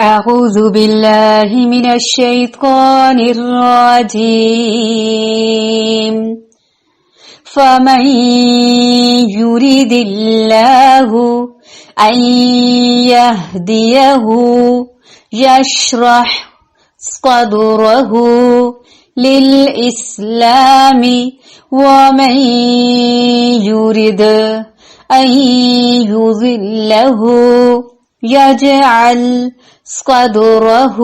أعوذ بالله من الشيطان الرجيم فمن يريد الله أن يهديه يشرح صدره للإسلام ومن يريد أن يضله يجعل صدره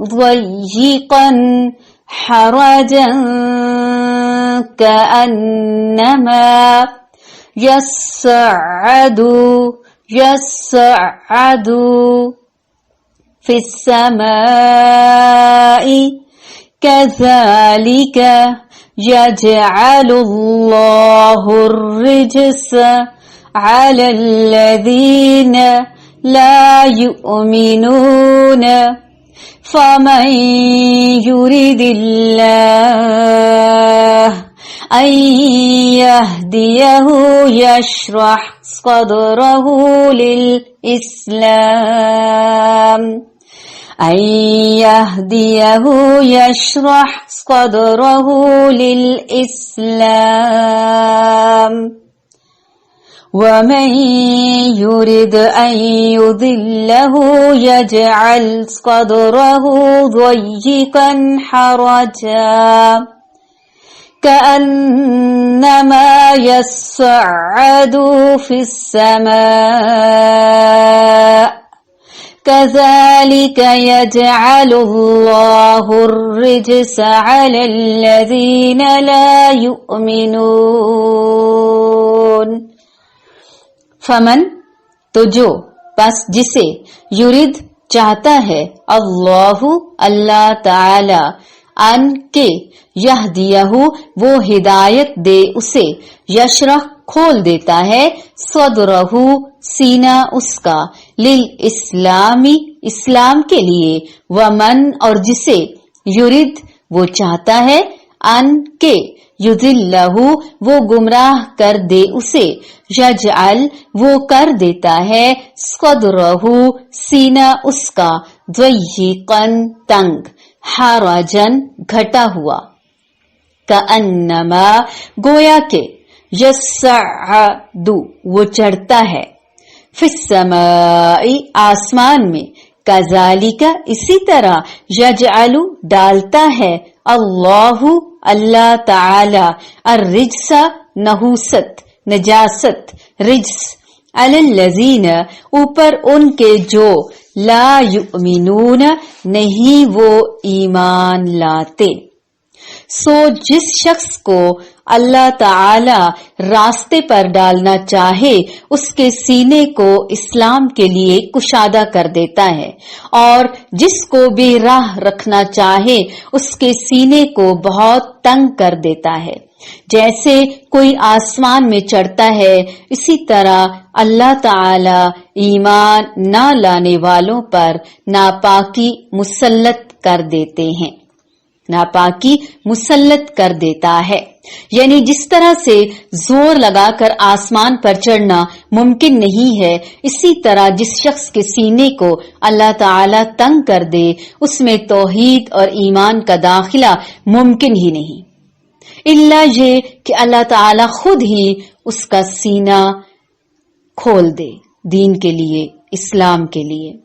ضيقا حرجا كأنما يصعد في السماء كذلك يجعل الله الرجس على الذين لا يؤمنون فمن يريد الله أن يهديه يشرح صدره للإسلام ومن يريد أن يضله يجعل صدره ضيقا حرجا كأنما يصعد في السماء كذلك يجعل الله الرجس على الذين لا يؤمنون فمن تو جو بس جسے یرید چاہتا ہے اللہ تعالی ان کے یہدیہ وہ ہدایت دے اسے یشرح کھول دیتا ہے صدرہ سینہ اس کا للاسلامی اسلام کے لیے ومن اور جسے یرید وہ چاہتا ہے ان کے یضلہ وہ گمراہ کر دے اسے یجعل وہ کر دیتا ہے صدرہ سینہ اس کا ضیقاً تنگ حرجاً گھٹا ہوا کأنما گویا کہ یصعد وہ چڑھتا ہے فی السماء آسمان میں کذالک اسی طرح یجعل ڈالتا ہے اللہ تعالی الرجس نحوست نجاست رجس علی الذین اوپر ان کے جو لا یؤمنون نہیں وہ ایمان لاتے سو جس شخص کو اللہ تعالی راستے پر ڈالنا چاہے اس کے سینے کو اسلام کے لیے کشادہ کر دیتا ہے اور جس کو بھی راہ رکھنا چاہے اس کے سینے کو بہت تنگ کر دیتا ہے جیسے کوئی آسمان میں چڑھتا ہے اسی طرح اللہ تعالی ایمان نہ لانے والوں پر ناپاکی مسلط کر دیتا ہے یعنی جس طرح سے زور لگا کر آسمان پر چڑھنا ممکن نہیں ہے اسی طرح جس شخص کے سینے کو اللہ تعالی تنگ کر دے اس میں توحید اور ایمان کا داخلہ ممکن ہی نہیں الا یہ کہ اللہ تعالی خود ہی اس کا سینہ کھول دے دین کے لیے اسلام کے لیے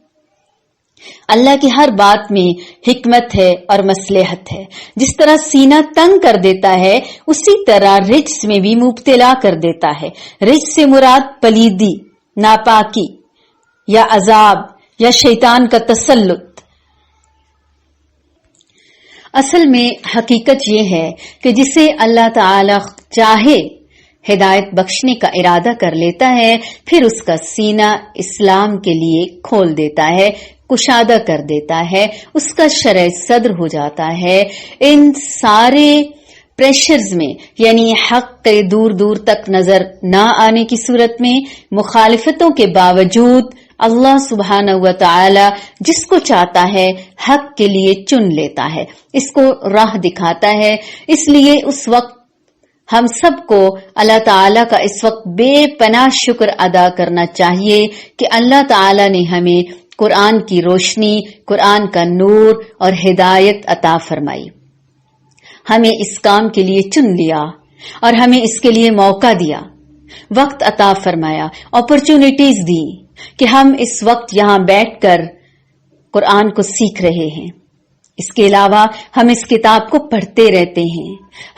اللہ کی ہر بات میں حکمت ہے اور مصلحت ہے جس طرح سینہ تنگ کر دیتا ہے اسی طرح رجس میں بھی مبتلا کر دیتا ہے رجس سے مراد پلیدی ناپاکی یا عذاب یا شیطان کا تسلط اصل میں حقیقت یہ ہے کہ جسے اللہ تعالی چاہے ہدایت بخشنے کا ارادہ کر لیتا ہے پھر اس کا سینہ اسلام کے لیے کھول دیتا ہے کشادہ کر دیتا ہے اس کا شرع صدر ہو جاتا ہے ان سارے پریشرز میں یعنی حق کے دور دور تک نظر نہ آنے کی صورت میں مخالفتوں کے باوجود اللہ سبحانہ و تعالی جس کو چاہتا ہے حق کے لیے چن لیتا ہے اس کو راہ دکھاتا ہے اس لیے اس وقت ہم سب کو اللہ تعالیٰ کا اس وقت بے پناہ شکر ادا کرنا چاہیے کہ اللہ تعالیٰ نے ہمیں قرآن کی روشنی، قرآن کا نور اور ہدایت عطا فرمائی. ہمیں اس کام کے لیے چن لیا اور ہمیں اس کے لیے موقع دیا، وقت عطا فرمایا، اپرچونٹیز دی کہ ہم اس وقت یہاں بیٹھ کر قرآن کو سیکھ رہے ہیں. اس کے علاوہ ہم اس کتاب کو پڑھتے رہتے ہیں،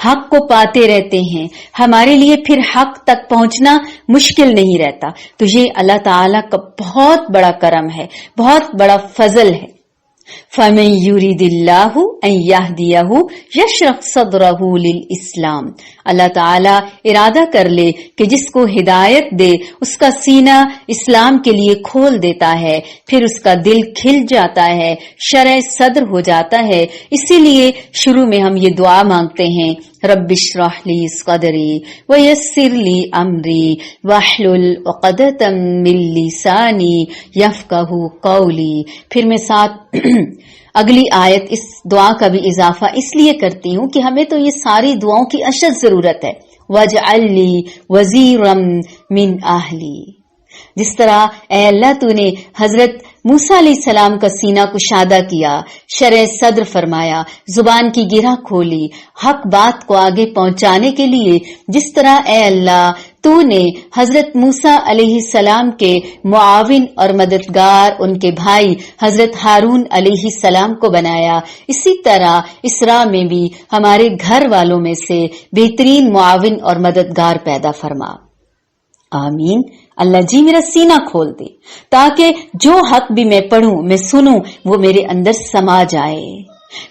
حق کو پاتے رہتے ہیں، ہمارے لیے پھر حق تک پہنچنا مشکل نہیں رہتا. تو یہ اللہ تعالی کا بہت بڑا کرم ہے، بہت بڑا فضل ہے. فَمَن يُرِدِ اللَّهُ أَن يَهْدِيَهُ يَشْرَحْ صَدْرَهُ لِلْإِسْلَامِ. اللہ تعالیٰ ارادہ کر لے کہ جس کو ہدایت دے اس کا سینہ اسلام کے لیے کھول دیتا ہے، پھر اس کا دل کھل جاتا ہے، شرع صدر ہو جاتا ہے. اسی لیے شروع میں ہم یہ دعا مانگتے ہیں، رب اشرح لی صدری ویسر لی امری واحلل عقدۃ من لسانی یفقہوا قولی. پھر میں ساتھ اگلی آیت اس دعا کا بھی اضافہ اس لیے کرتی ہوں کہ ہمیں تو یہ ساری دعاؤں کی اشد ضرورت ہے. واجعل لی وزیرا من اہلی. جس طرح اے اللہ تو نے حضرت موسیٰ علیہ السلام کا سینہ کشادہ کیا، شرع صدر فرمایا، زبان کی گرہ کھولی حق بات کو آگے پہنچانے کے لیے، جس طرح اے اللہ تو نے حضرت موسیٰ علیہ السلام کے معاون اور مددگار ان کے بھائی حضرت ہارون علیہ السلام کو بنایا، اسی طرح اسراء میں بھی ہمارے گھر والوں میں سے بہترین معاون اور مددگار پیدا فرما. آمین. اللہ جی میرا سینہ کھول دے تاکہ جو حق بھی میں پڑھوں، میں سنوں، وہ میرے اندر سما جائے،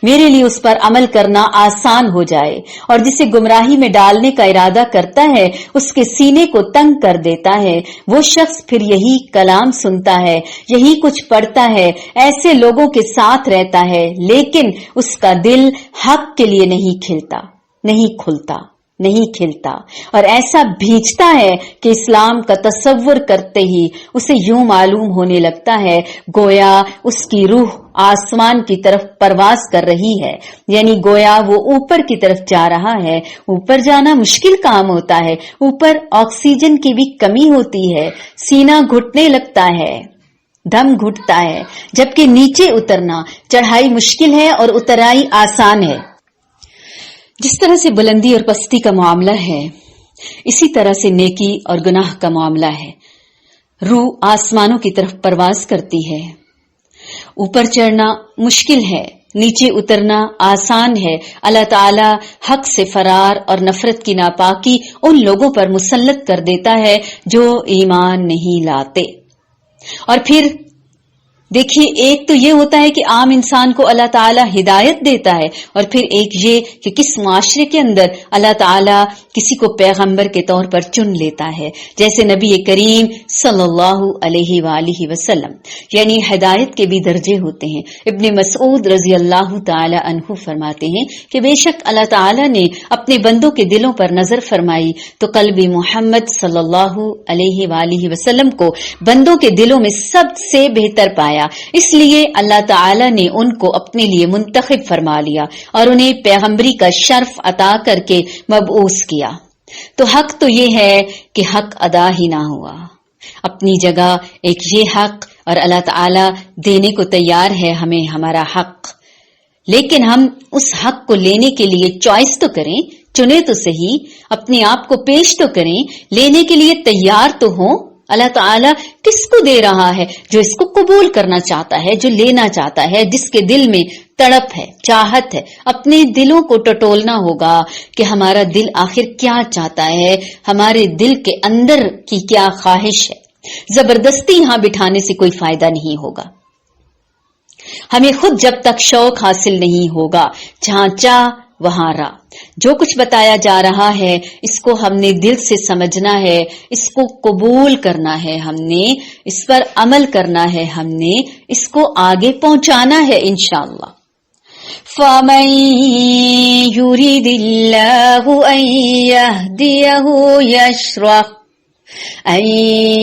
میرے لیے اس پر عمل کرنا آسان ہو جائے. اور جسے گمراہی میں ڈالنے کا ارادہ کرتا ہے اس کے سینے کو تنگ کر دیتا ہے. وہ شخص پھر یہی کلام سنتا ہے، یہی کچھ پڑھتا ہے، ایسے لوگوں کے ساتھ رہتا ہے، لیکن اس کا دل حق کے لیے نہیں کھلتا اور ایسا بھیجتا ہے کہ اسلام کا تصور کرتے ہی اسے یوں معلوم ہونے لگتا ہے گویا اس کی روح آسمان کی طرف پرواز کر رہی ہے، یعنی گویا وہ اوپر کی طرف جا رہا ہے. اوپر جانا مشکل کام ہوتا ہے، اوپر آکسیجن کی بھی کمی ہوتی ہے، سینہ گھٹنے لگتا ہے، دم گھٹتا ہے، جبکہ نیچے اترنا چڑھائی مشکل ہے اور اترائی آسان ہے. جس طرح سے بلندی اور پستی کا معاملہ ہے، اسی طرح سے نیکی اور گناہ کا معاملہ ہے. روح آسمانوں کی طرف پرواز کرتی ہے، اوپر چڑھنا مشکل ہے، نیچے اترنا آسان ہے. اللہ تعالی حق سے فرار اور نفرت کی ناپاکی ان لوگوں پر مسلط کر دیتا ہے جو ایمان نہیں لاتے. اور پھر دیکھیے، ایک تو یہ ہوتا ہے کہ عام انسان کو اللہ تعالیٰ ہدایت دیتا ہے، اور پھر ایک یہ کہ کس معاشرے کے اندر اللہ تعالیٰ کسی کو پیغمبر کے طور پر چن لیتا ہے، جیسے نبی کریم صلی اللہ علیہ وآلہ وسلم. یعنی ہدایت کے بھی درجے ہوتے ہیں. ابن مسعود رضی اللہ تعالی عنہ فرماتے ہیں کہ بے شک اللہ تعالیٰ نے اپنے بندوں کے دلوں پر نظر فرمائی تو قلب محمد صلی اللہ علیہ وآلہ وسلم کو بندوں کے دلوں میں سب سے بہتر پایا. اس لیے اللہ تعالی نے ان کو اپنے لیے منتخب فرما لیا اور انہیں پیغمبری کا شرف عطا کر کے مبعوث کیا. تو حق تو یہ ہے کہ حق ادا ہی نہ ہوا. اپنی جگہ ایک یہ حق، اور اللہ تعالی دینے کو تیار ہے ہمیں ہمارا حق، لیکن ہم اس حق کو لینے کے لیے چوائس تو کریں، چنے تو صحیح، اپنے آپ کو پیش تو کریں، لینے کے لیے تیار تو ہوں. اللہ تعالیٰ کس کو دے رہا ہے؟ جو اس کو قبول کرنا چاہتا ہے، جو لینا چاہتا ہے، جس کے دل میں تڑپ ہے، چاہت ہے. اپنے دلوں کو ٹٹولنا ہوگا کہ ہمارا دل آخر کیا چاہتا ہے، ہمارے دل کے اندر کی کیا خواہش ہے. زبردستی یہاں بٹھانے سے کوئی فائدہ نہیں ہوگا. ہمیں خود جب تک شوق حاصل نہیں ہوگا، جہاں چاہ وہاں راہ. جو کچھ بتایا جا رہا ہے اس کو ہم نے دل سے سمجھنا ہے، اس کو قبول کرنا ہے، ہم نے اس پر عمل کرنا ہے، ہم نے اس کو آگے پہنچانا ہے انشاءاللہ. فَمَن يُرِدِ اللَّهُ أَن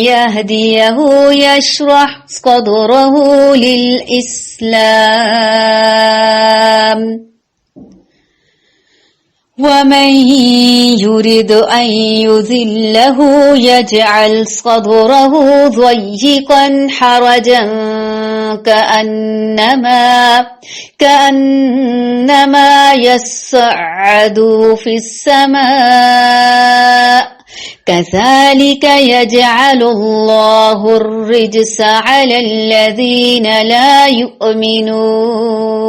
يَهْدِيَهُ يَشْرَحْ صَدْرَهُ لِلْإِسْلَامِ وَمَن يُرِدْ أَن يُضِلَّهُ يَجْعَلْ صَدْرَهُ ضَيِّقًا حَرَجًا كأنما يصعد في السماء كذلك يجعل الله الرجس على الذين لا يؤمنون